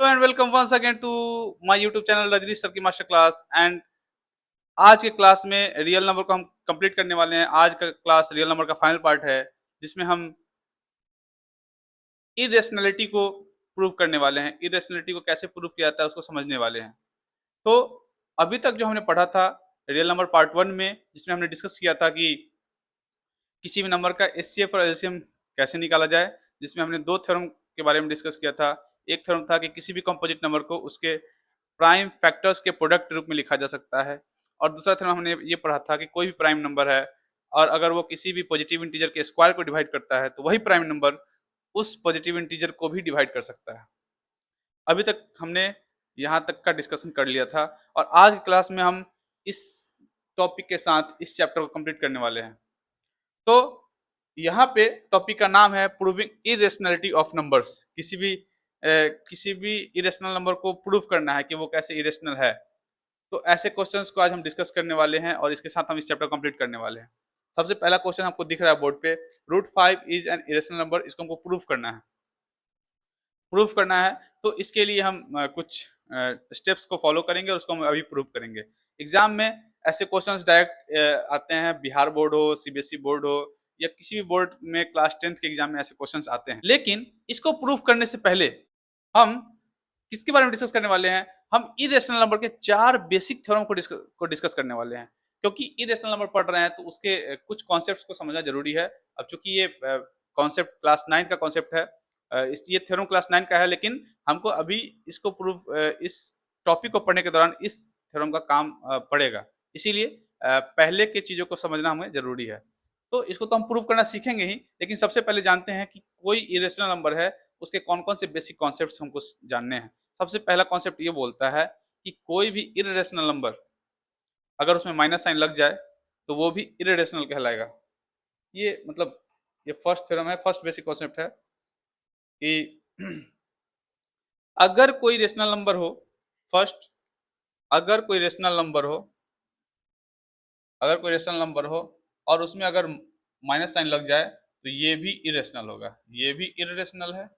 Hello and welcome once again to my YouTube channel Rajnish sir की master class. And आज के class में real number को हम कंप्लीट करने वाले हैं। आज का क्लास रियल नंबर का फाइनल पार्ट है, जिसमें हम इरेशनलिटी को प्रूव करने वाले हैं। इरेशनलिटी को कैसे प्रूव किया जाता है उसको समझने वाले हैं। तो अभी तक जो हमने पढ़ा था रियल नंबर पार्ट 1 में, जिसमें हमने डिस्कस किया था कि किसी भी नंबर का एचसीएफ और एलसीएम कैसे निकाला जाए, जिसमें हमने दो थ्योरम के बारे में डिस्कस किया था। एक थ्योरम था कि किसी भी कंपोजिट नंबर को उसके प्राइम फैक्टर्स के प्रोडक्ट के रूप में लिखा जा सकता है, और दूसरा थ्योरम हमने ये पढ़ा था कि कोई भी प्राइम नंबर है और अगर वो किसी भी पॉजिटिव इंटीजर के स्क्वायर को डिवाइड करता है तो वही प्राइम नंबर उस पॉजिटिव इंटीजर को भी डिवाइड कर सकता है। अभी तक हमने यहाँ तक का डिस्कशन कर लिया था, और आज की क्लास में हम इस टॉपिक के साथ इस चैप्टर को कंप्लीट करने वाले हैं। तो यहाँ पे टॉपिक का नाम है प्रूविंग इरेशनलिटी ऑफ नंबर्स। किसी भी इरेशनल नंबर को प्रूव करना है कि वो कैसे इरेशनल है। तो ऐसे क्वेश्चंस को आज हम डिस्कस करने वाले हैं, और इसके साथ हम इस चैप्टर कंप्लीट करने वाले हैं। सबसे पहला क्वेश्चन आपको दिख रहा है बोर्ड पे, √5 इज एन इरेशनल नंबर। इसको हमको प्रूव करना है। प्रूफ करना है तो इसके लिए हम कुछ स्टेप्स को फॉलो करेंगे और उसको हम अभी प्रूव करेंगे। एग्जाम में ऐसे क्वेश्चंस डायरेक्ट आते हैं, बिहार बोर्ड हो, सीबीएसई बोर्ड हो, या किसी भी बोर्ड में क्लास 10th के एग्जाम में ऐसे क्वेश्चंस आते हैं। लेकिन इसको प्रूफ करने से पहले हम किसके बारे में डिस्कस करने वाले हैं? हम इरेशनल नंबर के 4 बेसिक थ्योरम को डिस्कस करने वाले हैं। क्योंकि इरेशनल नंबर पढ़ रहे हैं तो उसके कुछ कॉन्सेप्ट्स को समझना जरूरी है। अब चूंकि ये कॉन्सेप्ट क्लास 9 का कॉन्सेप्ट है, ये थ्योरम क्लास 9 का है, लेकिन हमको अभी इसको प्रूव इस टॉपिक को पढ़ने के दौरान इस थ्योरम का काम पड़ेगा। इसीलिए पहले के चीजों को समझना हमें जरूरी है। तो इसको तो हम प्रूव करना सीखेंगे ही, लेकिन सबसे पहले जानते हैं कि कोई इरेशनल नंबर है उसके कौन कौन से बेसिक कॉन्सेप्ट्स हमको जानने हैं। सबसे पहला कॉन्सेप्ट ये बोलता है कि कोई भी इरेशनल नंबर अगर उसमें माइनस साइन लग जाए तो वो भी इरेशनल कहलाएगा। ये मतलब ये फर्स्ट थ्योरम है, फर्स्ट बेसिक कॉन्सेप्ट है कि अगर कोई रेशनल नंबर हो, फर्स्ट अगर कोई रेशनल नंबर हो अगर कोई रेशनल नंबर हो और उसमें अगर माइनस साइन लग जाए तो ये भी इरेशनल होगा। ये भी इरेशनल है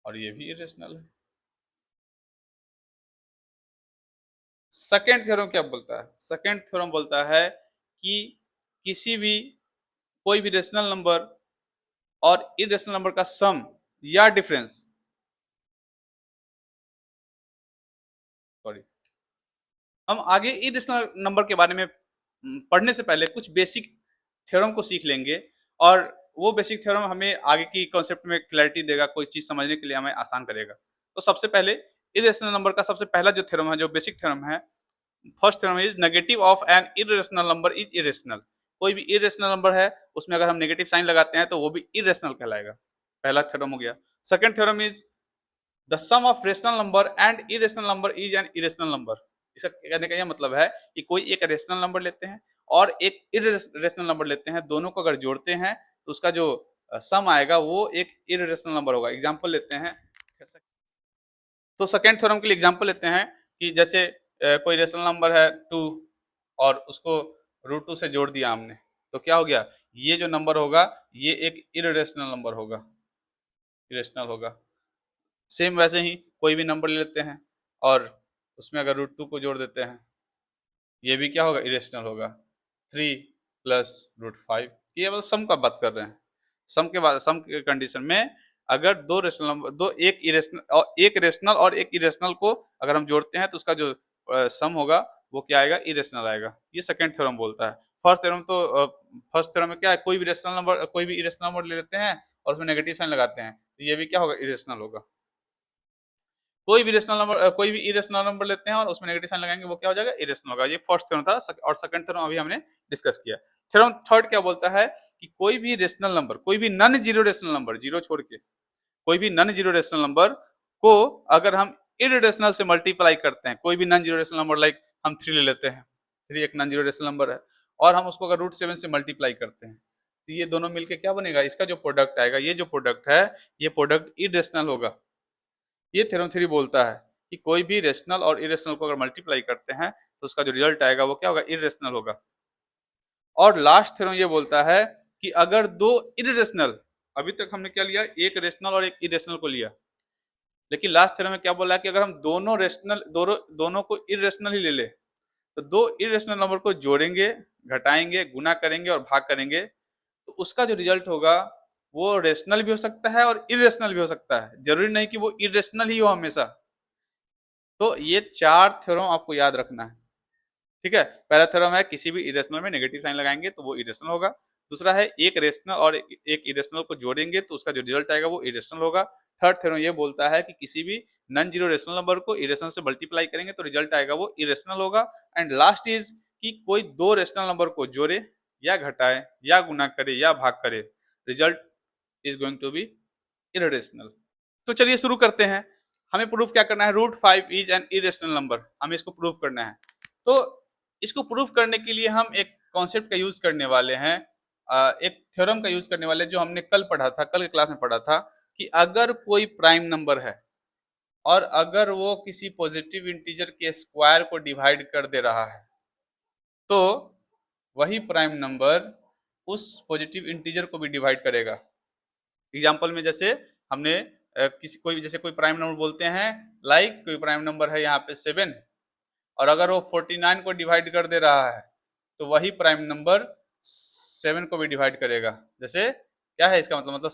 और ये भी इरेशनल है। सेकेंड थ्योरम क्या बोलता है? सेकेंड थ्योरम बोलता है कि किसी भी कोई भी रेशनल नंबर और इरेशनल नंबर का सम या डिफरेंस, सॉरी, हम आगे इरेशनल नंबर के बारे में पढ़ने से पहले कुछ बेसिक थ्योरम को सीख लेंगे, और वो बेसिक थ्योरम हमें आगे की कॉन्सेप्ट में क्लैरिटी देगा, कोई चीज समझने के लिए हमें आसान करेगा। तो सबसे पहले इरेशनल नंबर का सबसे पहला जो थ्योरम है, जो बेसिक थ्योरम है, first theorem is negative of N irrational number is irrational. कोई भी इरेशनल नंबर है उसमें अगर हम नेगेटिव साइन लगाते हैं तो वो भी इरेशनल कहलाएगा। पहला थ्योरम हो गया। Second theorem is the sum of rational number and irrational number is an irrational number. इसका कहने का यह मतलब है कि कोई एक रेशनल नंबर लेते हैं और एक इरेशनल नंबर लेते हैं, दोनों को अगर जोड़ते हैं तो उसका जो सम आएगा वो एक इरेशनल नंबर होगा। एग्जांपल लेते हैं, तो सेकेंड थ्योरम के लिए एग्जांपल लेते हैं कि जैसे कोई रेशनल नंबर है 2 और उसको √2 से जोड़ दिया हमने, तो क्या हो गया? ये जो नंबर होगा ये एक इरेशनल नंबर होगा, इरेशनल होगा। सेम वैसे ही कोई भी नंबर ले लेते हैं और उसमें अगर √2 को जोड़ देते हैं, ये भी क्या होगा? इरेशनल होगा। 3 प्लस √5, ये मतलब सम का बात कर रहे हैं। सम के बाद, सम के कंडीशन में अगर दो रेशनल नंबर, दो एक रेशनल और एक इरेशनल को अगर हम जोड़ते हैं तो उसका जो सम होगा वो क्या आएगा? इरेशनल आएगा। ये सेकंड थ्योरम बोलता है। फर्स्ट थ्योरम में क्या है? कोई भी रेशनल नंबर, कोई भी इरेशनल नंबर ले लेते हैं और उसमें नेगेटिव साइन लगाते हैं, तो ये भी क्या होगा? इरेशनल होगा। कोई भी रेशनल नंबर, कोई भी इरेशनल नंबर लेते हैं और उसमें नेगेटिव साइन लगाएंगे, वो क्या हो जाएगा? इरेशनल होगा। ये फर्स्ट थ्योरम था, और सेकंड थ्योरम अभी हमने डिस्कस किया। थ्योरम थर्ड क्या बोलता है कि कोई भी रेशनल नंबर, कोई भी non zero rational number, zero छोड़ के कोई भी नॉन जीरो रेशनल नंबर को अगर हम इरेशनल से मल्टीप्लाई करते हैं, कोई भी non zero rational number, like हम 3 ले लेते हैं, 3 एक नॉन जीरो रेशनल नंबर है, और हम उसको अगर √7 से मल्टीप्लाई करते हैं तो ये दोनों मिलके क्या बनेगा? इसका जो प्रोडक्ट आएगा, ये जो प्रोडक्ट है, ये प्रोडक्ट इरेशनल होगा। ये थ्योरम 3 बोलता है कि कोई भी रेशनल और इरेशनल को अगर मल्टीप्लाई करते हैं तो उसका जो रिजल्ट आएगा वो क्या होगा? इरेशनल होगा। और लास्ट थ्योरम ये बोलता है कि अगर दो इरेशनल, अभी तक हमने क्या लिया? एक रेशनल और एक इरेशनल को लिया। लेकिन लास्ट थ्योरम में क्या बोला है कि अगर हम दोनों को इरेशनल ही ले ले, तो दो इरेशनल नंबर को जोड़ेंगे, घटाएंगे, गुना करेंगे और भाग करेंगे, तो उसका जो रिजल्ट होगा वो रेशनल भी हो सकता है और इरेशनल भी हो सकता है। जरूरी नहीं कि वो इरेशनल ही हो हमेशा। तो ये 4 थ्योरम आपको याद रखना है। ठीक है, पहला थ्योरम है किसी भी इरेशनल में नेगेटिव साइन लगाएंगे तो वो इरेशनल होगा। दूसरा है एक रेशनल और एक इरेशनल को जोड़ेंगे तो उसका जो रिजल्ट आएगा वो इरेशनल होगा। थर्ड थ्योरम ये बोलता है कि किसी भी नॉन जीरो रेशनल नंबर को इरेशनल से मल्टीप्लाई करेंगे तो रिजल्ट आएगा वो इरेशनल होगा। एंड लास्ट इज कि कोई दो रेशनल नंबर को जोड़े या घटाए या गुना करे या भाग करे, result is going to be irrational. तो चलिए शुरू करते हैं। हमें प्रूफ क्या करना है, √5 इज एन इरेशनल नंबर, हमें इसको प्रूफ करना है। तो इसको प्रूफ करने के लिए हम एक कॉन्सेप्ट का यूज करने वाले हैं, एक थ्योरम का यूज करने वाले जो हमने कल पढ़ा था, कल के क्लास में पढ़ा था कि अगर कोई प्राइम नंबर है और अगर वो किसी पॉजिटिव इंटीजर के स्क्वायर को डिवाइड कर दे रहा है, तो वही प्राइम नंबर उस पॉजिटिव इंटीजर को भी डिवाइड करेगा। एग्जाम्पल में जैसे हमने जैसे कोई प्राइम नंबर बोलते हैं, लाइक कोई प्राइम नंबर है यहाँ पे 7, और अगर वो 49 को डिवाइड कर दे रहा है तो वही प्राइम नंबर 7 को भी डिवाइड करेगा। जैसे क्या है इसका मतलब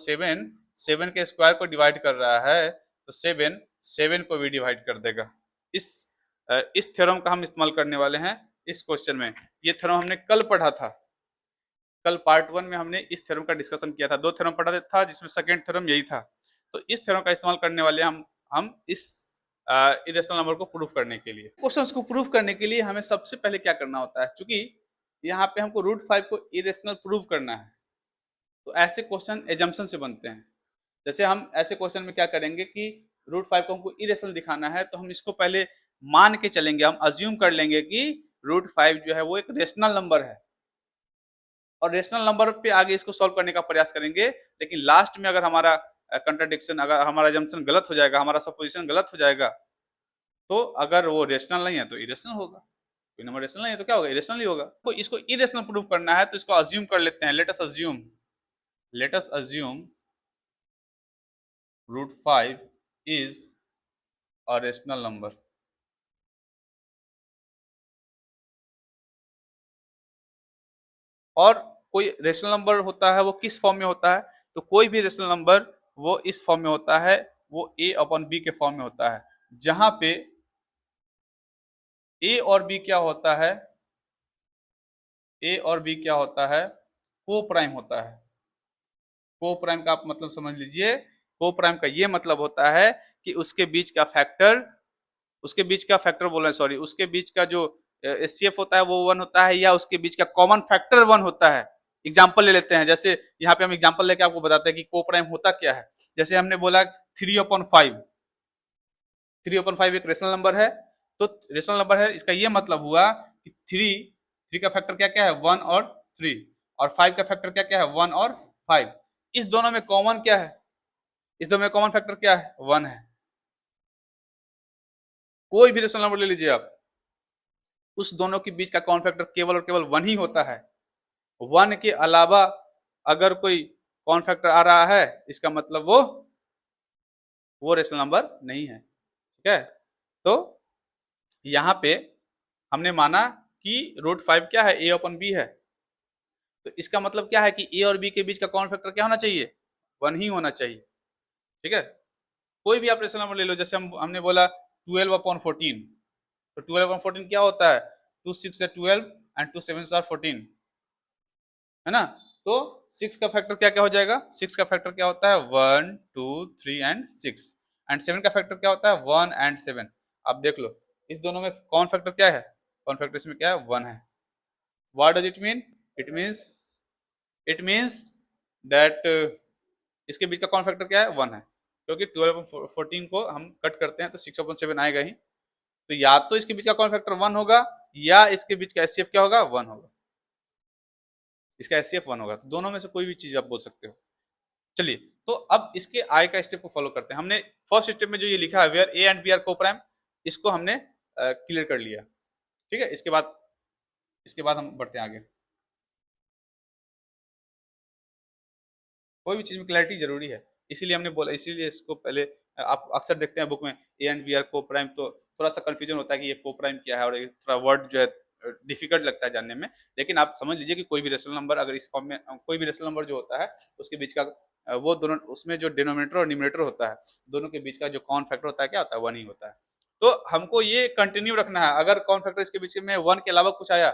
7 के स्क्वायर को डिवाइड कर रहा है तो 7 को भी डिवाइड कर देगा। इस इस थ्योरम का हम इस्तेमाल करने वाले हैं इस क्वेश्चन में। ये थ्योरम हमने कल पढ़ा था, कल पार्ट 1 में हमने इस थ्योरम का डिस्कशन किया था। 2 थ्योरम पढ़ा था जिसमें सेकंड थ्योरम यही था। तो इस थ्योरम का इस्तेमाल करने वाले हम इस इरेशनल नंबर को प्रूफ करने के लिए। क्वेश्चंस को प्रूफ करने के लिए हमें सबसे पहले क्या करना होता है, क्योंकि यहाँ पे हमको √5 को इरेशनल प्रूफ करना है, तो ऐसे क्वेश्चन एजम्पशन से बनते हैं। जैसे हम ऐसे क्वेश्चन में क्या करेंगे कि √5 को हमको इरेशनल दिखाना है, तो हम इसको पहले मान के चलेंगे, हम अज्यूम कर लेंगे कि √5 जो है वो एक रेशनल नंबर है, और रेशनल नंबर पे आगे इसको सॉल्व करने का प्रयास करेंगे। लेकिन लास्ट में अगर हमारा कंट्राडिक्शन, अगर हमारा जंक्शन गलत हो जाएगा, हमारा सपोजिशन गलत हो जाएगा, तो अगर वो रेशनल नहीं है तो इरेशनल होगा, कोई नंबर रेशनल नहीं है तो क्या होगा, इरेशनल ही होगा। तो इसको इरेशनल प्रूव करना है तो इसको अज्यूम कर लेते हैं। Let us assume √5 is a rational number. और कोई रेशनल नंबर होता है वो किस फॉर्म में होता है, तो कोई भी रेशनल नंबर वो इस फॉर्म में होता है, वो a/b के फॉर्म में होता है, जहां पे a और b क्या होता है, a और b क्या होता है, को प्राइम होता है। को प्राइम का आप मतलब समझ लीजिए, को प्राइम का ये मतलब होता है कि उसके बीच का फैक्टर बोल रहे हैं, सॉरी, उसके बीच का जो एचसीएफ होता है वो 1 होता है, या उसके बीच का कॉमन फैक्टर 1 होता है। एग्जाम्पल ले लेते हैं, जैसे यहाँ पे हम एग्जाम्पल लेके आपको बताते हैं कि को प्राइम होता क्या है। जैसे हमने बोला 3/5, 3/5 एक रेशनल नंबर है, तो रेशनल नंबर है इसका ये मतलब हुआ कि थ्री का फैक्टर क्या क्या है, 1 और 3, और 5 का फैक्टर क्या क्या है, 1 और 5। इस दोनों में कॉमन क्या है, इस दोनों में कॉमन फैक्टर क्या है, 1 है। कोई भी रेशनल नंबर ले लीजिए आप, उस दोनों के बीच का कॉमन फैक्टर केवल और केवल 1 ही होता है। 1 के अलावा अगर कोई कॉमन फैक्टर आ रहा है, इसका मतलब वो रेशनल नंबर नहीं है। ठीक है, तो यहाँ पे हमने माना कि √5 क्या है, a/b है, तो इसका मतलब क्या है कि a और b के बीच का कॉमन फैक्टर क्या होना चाहिए, 1 ही होना चाहिए। ठीक है, कोई भी आप रेशनल नंबर ले लो, जैसे हमने बोला 12/14, तो 12/14 क्या होता है, 2 6 है 12 एंड 2 7 आर 14, है ना। तो 6 का फैक्टर क्या क्या हो जाएगा, 6 का फैक्टर क्या होता है, 1 2 3 एंड 6, एंड 7 का फैक्टर क्या होता है, 1 एंड 7। आप देख लो इस दोनों में कॉमन फैक्टर क्या है, कॉमन फैक्टर इसमें क्या है, 1 है। What does it mean, it means it means that इसके बीच का कॉमन फैक्टर क्या है, 1 है, क्योंकि 12/14 को हम कट करते हैं तो 6/7 आएगा ही। तो या तो इसके बीच का कॉमन फैक्टर 1 होगा, या इसके बीच का एचसीएफ क्या होगा, 1 होगा, इसका एचसीएफ 1 होगा। तो दोनों में से कोई भी चीज आप बोल सकते हो। चलिए, तो अब इसके आगे का स्टेप को फॉलो करते हैं। हमने फर्स्ट स्टेप में जो ये लिखा है where A and B are coprime, इसको हमने क्लियर कर लिया। ठीक है, इसके बाद हम बढ़ते हैं आगे। कोई भी चीज में क्लैरिटी जरूरी है। इसीलिए हमने बोला, इसीलिए इसको पहले आप अक्सर देखते हैं बुक में ए एंड बी आर को प्राइम, तो थोड़ा सा कंफ्यूजन होता है कि ये को प्राइम क्या है, और ये थोड़ा वर्ड जो है डिफिकल्ट लगता है जानने में। लेकिन आप समझ लीजिए कि कोई भी रेशनल नंबर अगर इस फॉर्म में, कोई भी रेशनल नंबर जो होता है उसके बीच का वो दोनों, उसमें जो डिनोमिनेटर और न्यूमरेटर होता है दोनों के बीच का जो कॉमन फैक्टर होता है क्या होता है, वन ही होता है। तो हमको ये कंटिन्यू रखना है, अगर कॉमन फैक्टर इसके बीच में वन के अलावा कुछ आया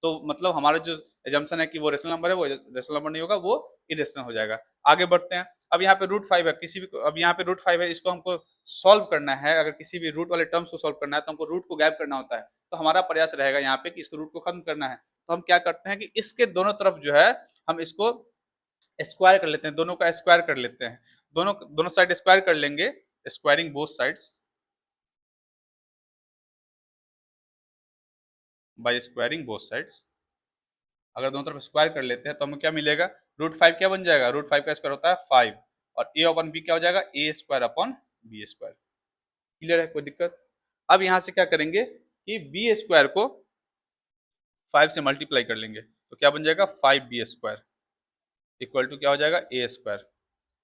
तो मतलब हमारा जो एजम्पशन है कि वो रेशनल नंबर है, वो रेशनल नंबर नहीं होगा, वो इरेशनल हो जाएगा। आगे बढ़ते हैं। अब यहाँ पे रूट फाइव है, किसी भी, अब यहाँ पे रूट फाइव है, इसको हमको सॉल्व करना है। अगर किसी भी रूट वाले टर्म्स को सॉल्व करना है तो हमको रूट को गायब करना होता है। तो हमारा प्रयास रहेगा यहाँ पे कि इसको रूट को खत्म करना है। तो हम क्या करते हैं कि इसके दोनों तरफ जो है हम इसको स्क्वायर कर लेते हैं, दोनों का स्क्वायर कर लेते हैं। दोनों दोनों साइड स्क्वायर कर लेंगे, squaring both sides by squaring both sides. अगर दोनों तरफ स्क्वायर कर लेते हैं तो हमें क्या मिलेगा, रूट फाइव क्या बन जाएगा, रूट फाइव का स्क्वायर होता है फाइव, और ए अपन बी क्या हो जाएगा, A square upon B square. Clear है, कोई दिक्कत? अब यहाँ से क्या करेंगे कि बी स्क्वायर को फाइव से मल्टीप्लाई कर लेंगे, तो क्या बन जाएगा, five B square equal to क्या हो जाएगा, ए स्क्वायर।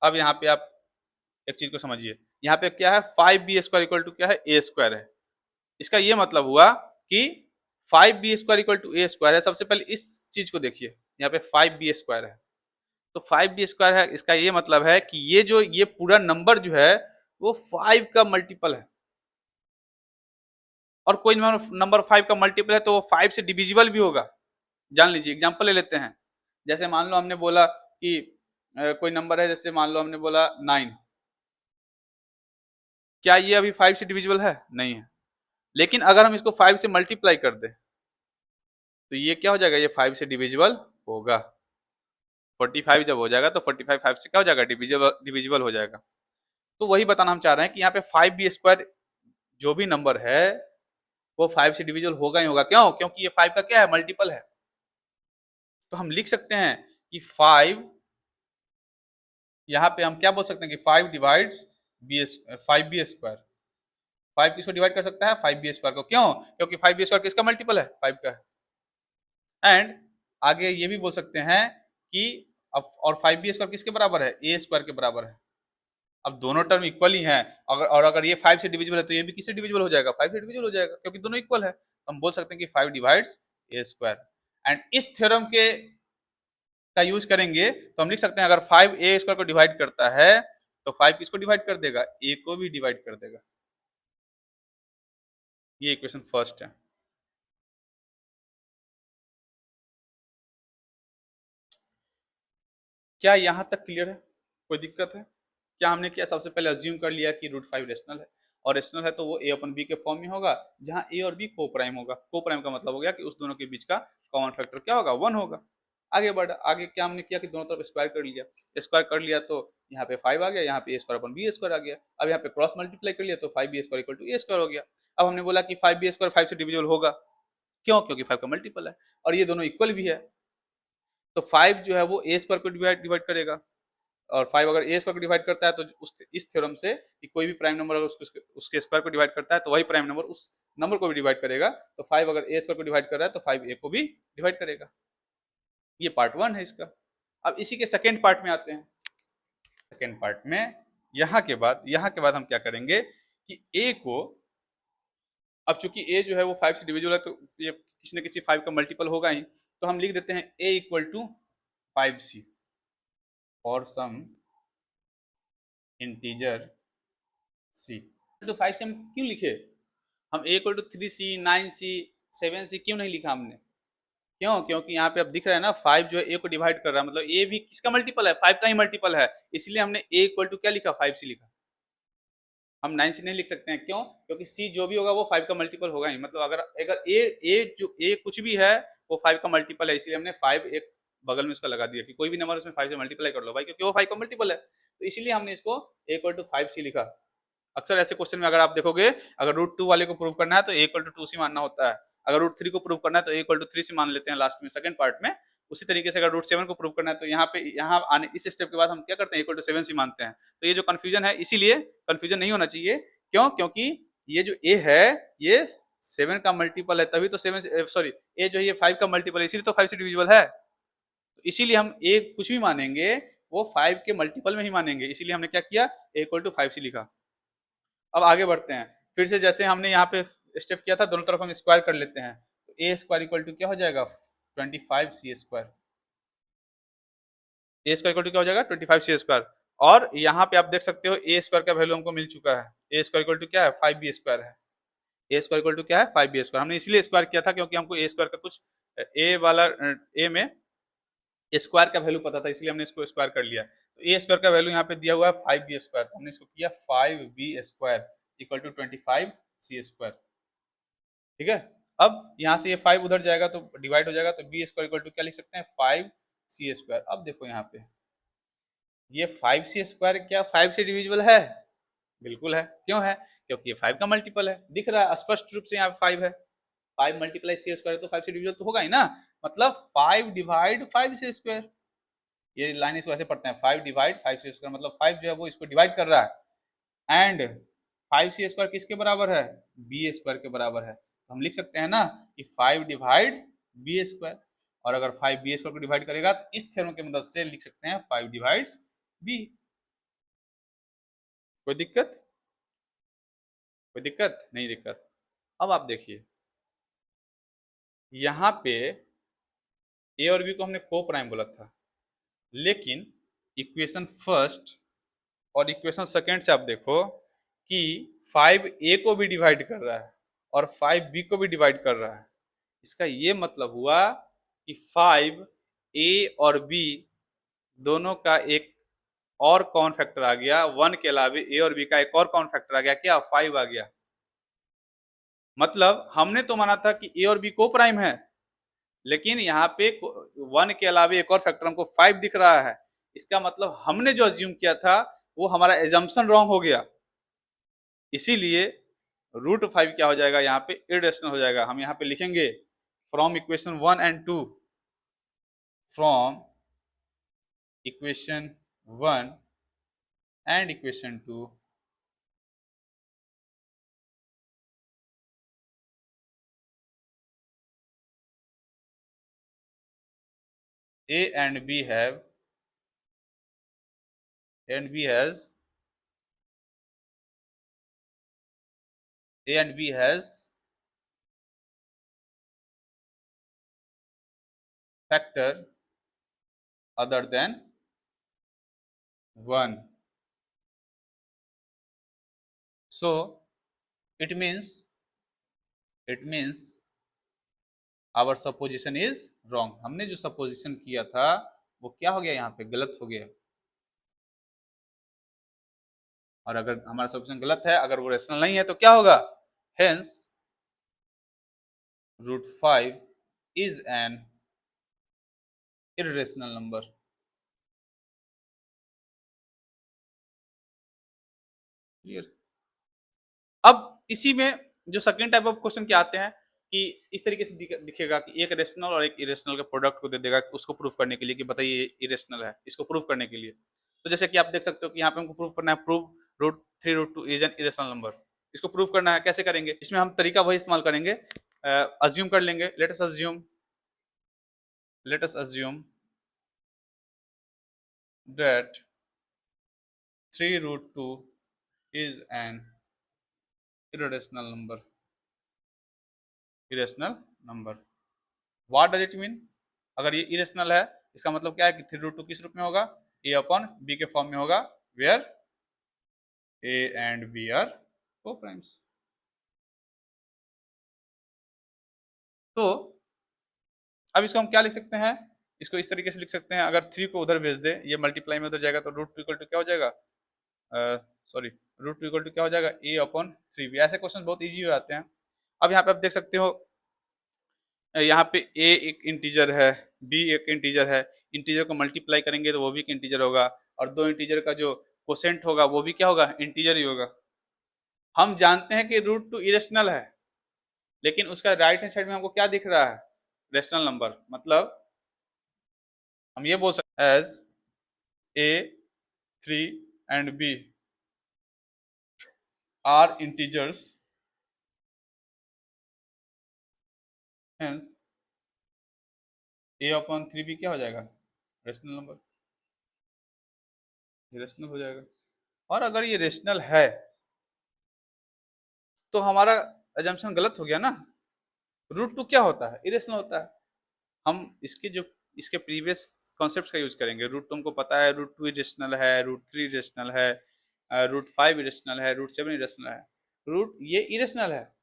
अब यहाँ पे आप एक चीज को समझिए, यहाँ पे क्या है, five B square equal to क्या है, ए स्क्वायर है। इसका ये मतलब हुआ कि five B square equal to A square है। सबसे पहले इस चीज को देखिए, यहाँ पे फाइव बी स्क्वायर है, तो फाइव बी स्क्वायर है, इसका ये मतलब है कि ये जो ये पूरा नंबर जो है वो फाइव का मल्टीपल है। और कोई नंबर फाइव का मल्टीपल है तो वो फाइव से डिविजिबल भी होगा। जान लीजिए, एग्जांपल ले लेते हैं। जैसे मान लो हमने बोला कि कोई नंबर है, जैसे मान लो हमने बोला नाइन, क्या ये अभी फाइव से डिविजिबल है? नहीं है। लेकिन अगर हम इसको फाइव से मल्टीप्लाई कर दें तो ये क्या हो जाएगा, ये फाइव से डिविजिबल होगा। 45 जब हो जाएगा तो 45 फाइव से क्या हो जाएगा, डिविजिबल डिविजिबल हो जाएगा। तो वही बताना हम चाह रहे हैं कि यहाँ पे फाइव बी स्क्वायर जो भी नंबर है वो फाइव से डिविजिबल होगा ही होगा। क्यों? क्योंकि ये फाइव का क्या है, मल्टीपल है। तो हम लिख सकते हैं कि फाइव, यहाँ पे हम क्या बोल सकते हैं कि five divides B, five B square. Five किसको डिवाइड कर सकता है, फाइव बी स्क्वायर को। क्यों? क्योंकि फाइव बी स्क्वायर किसका मल्टीपल है, फाइव का है। एंड आगे ये भी बोल सकते हैं कि अब और फाइव बी स्क्वायर किसके बराबर है, ए स्क्वायर के बराबर है। अब दोनों टर्म इक्वल ही हैं, अगर ये फाइव से डिविजिबल है तो ये भी किससे डिविजिबल हो जाएगा, फाइव से डिविजिबल हो जाएगा, क्योंकि दोनों इक्वल है। तो हम बोल सकते हैं कि five divides A square. And इस थ्योरम के का यूज करेंगे तो हम लिख सकते हैं अगर फाइव ए स्क्वायर को डिवाइड करता है तो फाइव किसको डिवाइड कर देगा, ए को भी डिवाइड कर देगा। ये इक्वेशन फर्स्ट है। क्या यहां तक क्लियर है, कोई दिक्कत है? क्या हमने किया, सबसे पहले अज्यूम कर लिया कि रूट फाइव रेशनल है, और रेशनल है तो वो ए अपन बी के फॉर्म में होगा, जहां ए और बी को प्राइम होगा। को प्राइम का मतलब हो गया कि उस दोनों के बीच का कॉमन फैक्टर क्या होगा, वन होगा। आगे बढ़, आगे क्या हमने किया कि दोनों तरफ स्क्वायर कर लिया। स्क्वायर कर लिया तो यहाँ पे फाइव आ गया, यहाँ पे A square upon B square आ गया। अब यहाँ पे क्रॉस मल्टीप्लाई कर लिया तो five B square equal to A square हो गया। अब हमने बोला कि फाइव बी स्क्वायर फाइव से डिविजिबल होगा। क्यों? क्योंकि फाइव का मल्टीपल है और ये दोनों इक्वल भी है। तो फाइव जो है वो ए स्क्वायर को डिवाइड डिवाइड करेगा, और फाइव अगर ए स्क्वायर को डिवाइड करता है तो इस थ्योरम से कि कोई भी प्राइम नंबर अगर उसके स्क्वायर को डिवाइड करता है तो वही प्राइम नंबर उस नंबर को भी डिवाइड करेगा। तो फाइव अगर ए स्क्वायर को डिवाइड कर रहा है तो फाइव ए को भी डिवाइड करेगा। ये पार्ट वन है इसका। अब इसी के सेकेंड पार्ट में आते हैं। सेकेंड पार्ट में यहाँ के बाद हम क्या करेंगे कि ए को, अब चूंकि ए जो है वो फाइव से डिविजिबल है तो ये किसी न किसी फाइव का मल्टीपल होगा ही, तो हम लिख देते हैं ए इक्वल टू फाइव सी और सम इंटीजर सी। तो फाइव से हम क्यों लिखे, हम A equal to three C, nine C, seven C क्यों नहीं लिखा हमने? क्यों? क्योंकि यहाँ पे अब दिख रहा है ना, फाइव जो है ए को डिवाइड कर रहा है, मतलब ए भी किसका मल्टीपल है, फाइव का ही मल्टीपल है। इसलिए हमने ए इक्वल टू क्या लिखा, फाइव सी लिखा। हम नाइन सी नहीं लिख सकते हैं। क्यों? क्योंकि सी जो भी होगा वो फाइव का मल्टीपल होगा ही। मतलब अगर अगर ए जो ए कुछ भी है वो फाइव का मल्टीपल है, इसलिए हमने फाइव एक बगल में उसका लगा दिया कि कोई भी नंबर उसमें फाइव से मल्टीप्लाई कर लो भाई, क्योंकि वो फाइव का मल्टीपल है। तो इसीलिए हमने इसको ए इक्वल टू फाइव सी लिखा। अक्सर ऐसे क्वेश्चन में अगर आप देखोगे, अगर रूट टू वाले को प्रूव करना है तो ए इक्वल टू टू सी मानना होता है। अगर रूट थ्री को प्रूव करना है तो ए इक्वल टू थ्री सी मान लेते हैं लास्ट में सेकंड पार्ट में। उसी तरीके से अगर रूट सेवन को प्रूव करना है तो यहाँ आने इस स्टेप के बाद हम क्या करते हैं, इक्वल टू सेवन सी मानते हैं। तो ये जो कंफ्यूजन है, इसीलिए कंफ्यूजन नहीं होना चाहिए। क्यों? क्योंकि ये जो ए है ये सेवन का मल्टीपल है, तभी तो सेवन, सॉरी, ए जो है ये फाइव का मल्टीपल है, इसीलिए तो फाइव से डिविजिबल है। तो इसीलिए हम ए कुछ भी मानेंगे वो 5 के मल्टीपल में ही मानेंगे, इसीलिए हमने क्या किया, a इक्वल टू 5c लिखा। अब आगे बढ़ते हैं, फिर से जैसे हमने यहाँ पे स्टेप किया था, दोनों तरफ हम स्क्वायर कर लेते हैं, तो a स्क्वायर इक्वल टू क्या हो जाएगा, 25c square. A square equal to क्या हो जाएगा, 25c स्क्वायर। और यहाँ पे आप देख सकते हो ए स्क्वायर का वैल्यू हमको मिल चुका है, ए स्क्वायर इक्वल टू क्या है, 5b स्क्वायर है। ए स्क्वायर इक्वल टू क्या है, 5b स्क्वायर। हमने इसलिए स्क्वायर किया था क्योंकि हमको ए स्क्वायर का कुछ ए वाला ए में स्क्वायर का वैल्यू पता था, इसलिए हमने इसको स्क्वायर कर लिया। तो ए स्क्वायर का वैल्यू यहाँ पे दिया हुआ है 5b स्क्वायर, तो हमने इसको किया 5b square equal to 25c square. ठीक है, अब यहाँ से ये 5 उधर जाएगा तो डिवाइड हो जाएगा, तो बी स्क्वायर इक्वल टू क्या लिख सकते हैं, 5c स्क्वायर। अब देखो यहाँ पे ये 5c स्क्वायर क्या 5 से डिविजिबल है, बिल्कुल है। क्यों है, क्योंकि ये 5 का मल्टीपल है, दिख रहा है स्पष्ट रूप से, यहाँ पे 5 है, 5 मल्टीप्लाई सी स्क्वायर तो 5 से डिविजिबल तो होगा ही ना, मतलब 5 डिवाइड 5 से स्क्वायर। ये लाइन इसको ऐसे पढ़ते हैं, 5 डिवाइड 5 से स्क्वायर, मतलब 5 जो है वो इसको डिवाइड कर रहा है, एंड 5c स्क्वायर किसके बराबर है, बी स्क्वायर के बराबर है। तो हम लिख सकते हैं ना कि 5 डिवाइड बी स्क्वायर, और अगर 5 बी स्क्वायर को डिवाइड करेगा तो इस थ्योरम की मदद से लिख सकते हैं 5 डिवाइड्स बी। कोई दिक्कत, कोई दिक्कत नहीं, दिक्कत। अब आप देखिए यहाँ पे ए और बी को हमने को प्राइम बोला था, लेकिन इक्वेशन फर्स्ट और इक्वेशन सेकेंड से आप देखो कि 5a को भी डिवाइड कर रहा है और 5b को भी डिवाइड कर रहा है। इसका ये मतलब हुआ कि 5a और b दोनों का एक और कॉमन फैक्टर आ गया, 1 के अलावे a और b का एक और कॉमन फैक्टर आ गया, क्या 5 आ गया। मतलब हमने तो माना था कि a और b को प्राइम है, लेकिन यहाँ पे 1 के अलावे एक और फैक्टर हमको 5 दिख रहा है। इसका मतलब हमने जो अज्यूम किया था वो हमारा एजम्पशन रॉन्ग हो गया, इसीलिए √5 क्या हो जाएगा, यहाँ पे इरेशनल हो जाएगा। हम यहाँ पे लिखेंगे from equation 1 and 2, from equation 1 and equation 2 a and b have and b has a and b has factor other than 1, so it means our supposition is wrong. हमने जो सपोजिशन किया था वो क्या हो गया, यहाँ पे गलत हो गया। और अगर हमारा सपोजिशन गलत है, अगर वो रेशनल नहीं है तो क्या होगा, hence √5 is an irrational number. Clear. अब इसी में जो सेकंड टाइप ऑफ क्वेश्चन क्या आते हैं कि इस तरीके से दिखेगा कि एक रेशनल और एक इरेशनल के प्रोडक्ट को दे देगा उसको प्रूफ करने के लिए कि बताइए ये इरेशनल है, इसको प्रूफ करने के लिए। तो जैसे कि आप देख सकते हो कि यहाँ पे हमको प्रूफ करना है, prove √3 √2 is an irrational number. इसको प्रूफ करना है, कैसे करेंगे, इसमें हम तरीका वही इस्तेमाल करेंगे, अज्यूम कर लेंगे, let us assume that 3 √2 is an irrational number, irrational number। What does it mean, अगर ये इरेशनल है इसका मतलब क्या है कि 3 √2 किस रूप में होगा, a अपॉन b के फॉर्म में होगा, where a and b are coprimes. तो अब इसको हम क्या लिख सकते हैं, इसको इस तरीके से लिख सकते हैं, अगर 3 को उधर भेज दे, ये मल्टीप्लाई में उधर जाएगा तो √2 इक्वल टू क्या हो जाएगा, सॉरी √2 इक्वल टू क्या हो जाएगा, a अपॉन 3b। ऐसे क्वेश्चन बहुत ईजी हो जाते हैं। अब यहाँ पे आप देख सकते हो यहाँ पे a एक इंटीजर है, b एक इंटीजर है, इंटीजर को मल्टीप्लाई करेंगे तो वो भी एक इंटीजर होगा, और दो इंटीजर का जो कोसेंट होगा वो भी क्या होगा, इंटीजर ही होगा। हम जानते हैं कि √2 इरेशनल है, लेकिन उसका राइट हैंड साइड में हमको क्या दिख रहा है, रेशनल नंबर। मतलब हम ये बोल सकते हैं as a 3 and b are integers, hence a upon 3b क्या हो जाएगा, रेशनल नंबर। इरेशनल हो जाएगा। और अगर ये रेशनल है तो हमारा एजम्पशन गलत हो गया ना। रूट टू क्या होता है? इरेशनल होता है। हम इसके प्रीवियस कॉन्सेप्ट्स का यूज करेंगे। रूट टू हमको पता है, रूट टू इरेशनल है, रूट थ्री इरेशनल है, रूट फाइव इरेशनल है, रूट सेवन इरेशनल है। रूट ये इरेशनल है,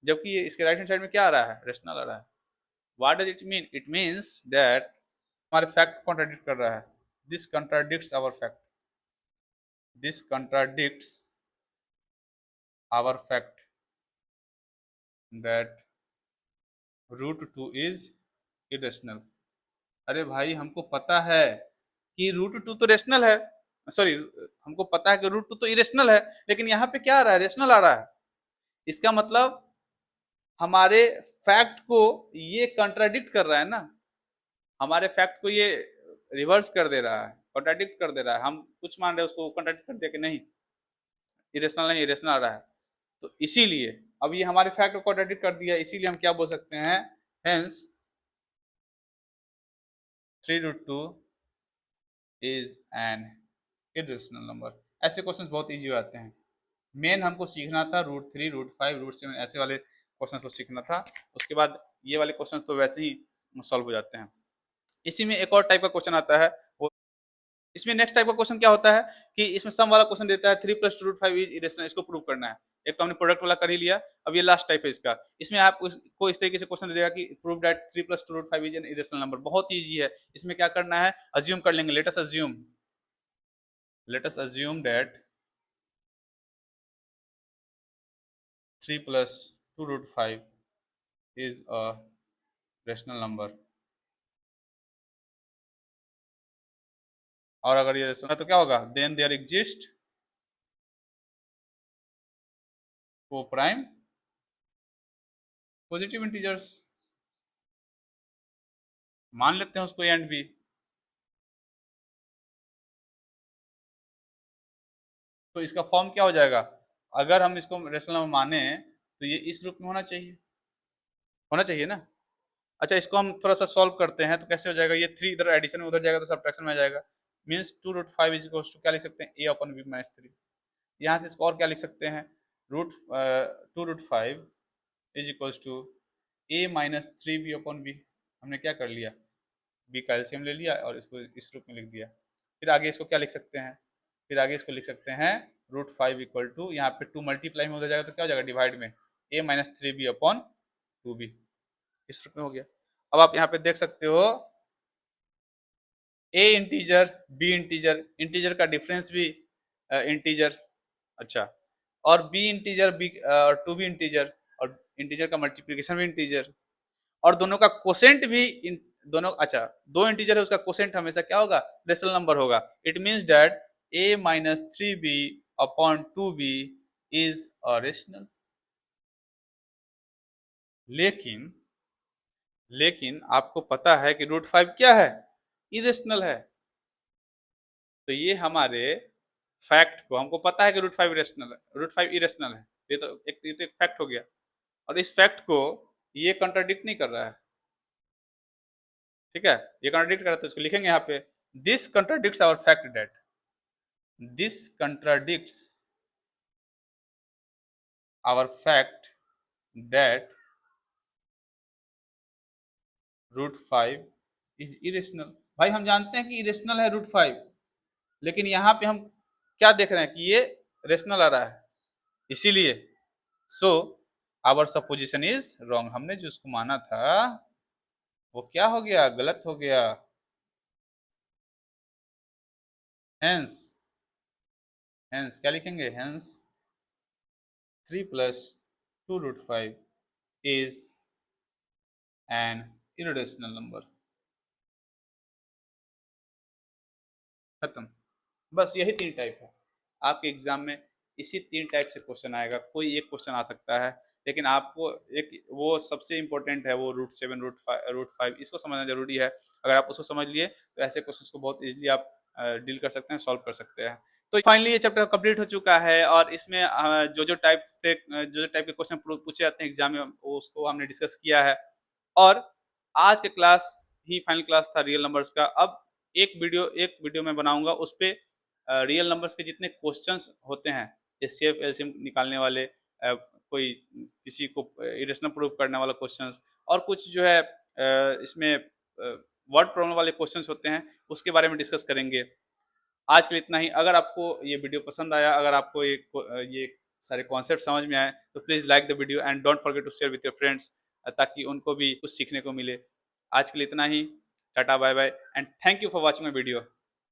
जबकि ये इसके राइट हैंड साइड में क्या आ रहा है? रेशनल आ रहा है। What does it mean? It means that हमारे फैक्ट को कॉन्ट्राडिक्ट कर रहा है। This contradicts our fact. This contradicts our fact that root two is irrational. अरे भाई, हमको पता है कि रूट टू तो रेशनल है, सॉरी, हमको पता है कि रूट टू तो इरेशनल है, लेकिन यहाँ पे क्या आ रहा है? रेशनल आ रहा है। इसका मतलब हमारे फैक्ट को ये कंट्राडिक्ट कर रहा है ना। हमारे फैक्ट को ये रिवर्स कर दे रहा है, कंट्राडिक्ट कर दे रहा है। हम कुछ मान रहे हैं, उसको कंट्राडिक्ट कर दिया कि नहीं, इरेशनल नहीं, इरेशनल आ रहा है। तो इसीलिए अब ये हमारे फैक्ट को कंट्राडिक्ट कर दिया, इसीलिए हम क्या बोल सकते हैं? Hence 3√2 is an irrational number. ऐसे क्वेश्चंस बहुत इजी आते हैं। मेन हमको सीखना था root three, root five, root seven, ऐसे वाले क्वेश्चन को सीखना था। उसके बाद ये वाले क्वेश्चन तो वैसे ही सॉल्व हो जाते हैं। इसी में एक और टाइप का क्वेश्चन आता है, वो इसमें नेक्स्ट टाइप का क्वेश्चन क्या होता है कि इसमें सम वाला क्वेश्चन देता है 3+2√5 इज इरेशनल, इसको प्रूव करना है। एक तो हमने प्रोडक्ट वाला कर ही लिया, अब ये लास्ट टाइप है इसका। इसमें आप उसको इस तरीके से क्वेश्चन दे देगा कि prove that 3+2√5 is an irrational number. बहुत ईजी है। इसमें क्या करना है? अज्यूम कर लेंगे। Let us assume that 3+2√5 is a rational number. और अगर ये रेशनल है तो क्या होगा? देन देयर एग्जिस्ट को प्राइम पॉजिटिव इंटीजर्स। मान लेते हैं उसको ए एंड बी। तो इसका फॉर्म क्या हो जाएगा? अगर हम इसको रेशनल नंबर माने तो ये इस रूप में होना चाहिए, होना चाहिए ना। अच्छा, इसको हम थोड़ा सा सॉल्व करते हैं तो कैसे हो जाएगा? ये थ्री इधर एडिशन में उधर जाएगा तो सब्ट्रैक्शन में आ जाएगा। मीन्स 2√5 इज इक्वल टू क्या लिख सकते हैं? A upon B minus three. यहाँ से इसको और क्या लिख सकते हैं? Root 2√5 is equal to A minus three B upon B. हमने क्या कर लिया? बी का एलसीएम ले लिया और इसको इस रूप में लिख दिया। फिर आगे इसको क्या लिख सकते हैं? फिर आगे इसको लिख सकते हैं √5 इक्वल टू, यहाँ पे 2 मल्टीप्लाई में हो जाएगा तो क्या हो जाएगा? डिवाइड में A minus three B upon two B. इस रूप में हो गया। अब आप यहाँ पे देख सकते हो A integer, B integer, integer का डिफरेंस भी इंटीजर, अच्छा, और बी इंटीजर, बी और टू बी इंटीजर, और इंटीजर का मल्टीप्लिकेशन भी इंटीजर, और दोनों का कोसेंट भी दोनों, अच्छा, दो इंटीजर है उसका कोसेंट हमेशा क्या होगा? रेशनल नंबर होगा। It means that A minus three B upon two B is a rational. लेकिन लेकिन आपको पता है कि √5 क्या है? इरेशनल है। तो ये हमारे फैक्ट को, हमको पता है कि √5 इरेशनल है, √5 इरेशनल है। ये तो एक फैक्ट हो गया। और इस फैक्ट को ये कंट्राडिक्ट नहीं कर रहा है, ठीक है? ये कंट्राडिक्ट कर रहा है तो इसको लिखेंगे यहाँ पे, this contradicts our fact that, this contradicts our fact that √5 is irrational. भाई, हम जानते हैं कि इरेशनल है √5, लेकिन यहाँ पे हम क्या देख रहे हैं कि ये रेशनल आ रहा है, इसीलिए so our supposition is wrong. हमने जो उसको माना था वो क्या हो गया? गलत हो गया। हेंस हेंस क्या लिखेंगे? Hence 3+2√5 is an irrational number. खत्म। बस यही तीन टाइप है। आपके एग्जाम में इसी तीन टाइप से क्वेश्चन आएगा, कोई एक क्वेश्चन आ सकता है, लेकिन आपको एक वो सबसे इंपॉर्टेंट है, वो √7, √5 इसको समझना जरूरी है। अगर आप उसको समझ लिए तो ऐसे क्वेश्चन को बहुत इजीली आप डील कर सकते हैं, सॉल्व कर सकते हैं। तो फाइनली ये चैप्टर कंप्लीट हो चुका है, और इसमें जो जो टाइप्स थे, जो जो टाइप के क्वेश्चन पूछे जाते हैं एग्जाम में, उसको हमने डिस्कस किया है। और आज के क्लास ही फाइनल क्लास था रियल नंबर्स का। अब एक वीडियो मैं बनाऊंगा, उस पर रियल नंबर्स के जितने क्वेश्चंस होते हैं, एचसीएफ एलसीएम निकालने वाले, कोई किसी को इरेशनल प्रूफ करने वाला क्वेश्चंस, और कुछ जो है इसमें वर्ड प्रॉब्लम वाले क्वेश्चंस होते हैं, उसके बारे में डिस्कस करेंगे। आज के लिए इतना ही। अगर आपको ये वीडियो पसंद आया, अगर आपको ये सारे कॉन्सेप्ट समझ में आए, तो please like the video and don't forget to share with your friends, ताकि उनको भी कुछ सीखने को मिले। आज के लिए इतना ही। Tata bye bye and thank you for watching my video.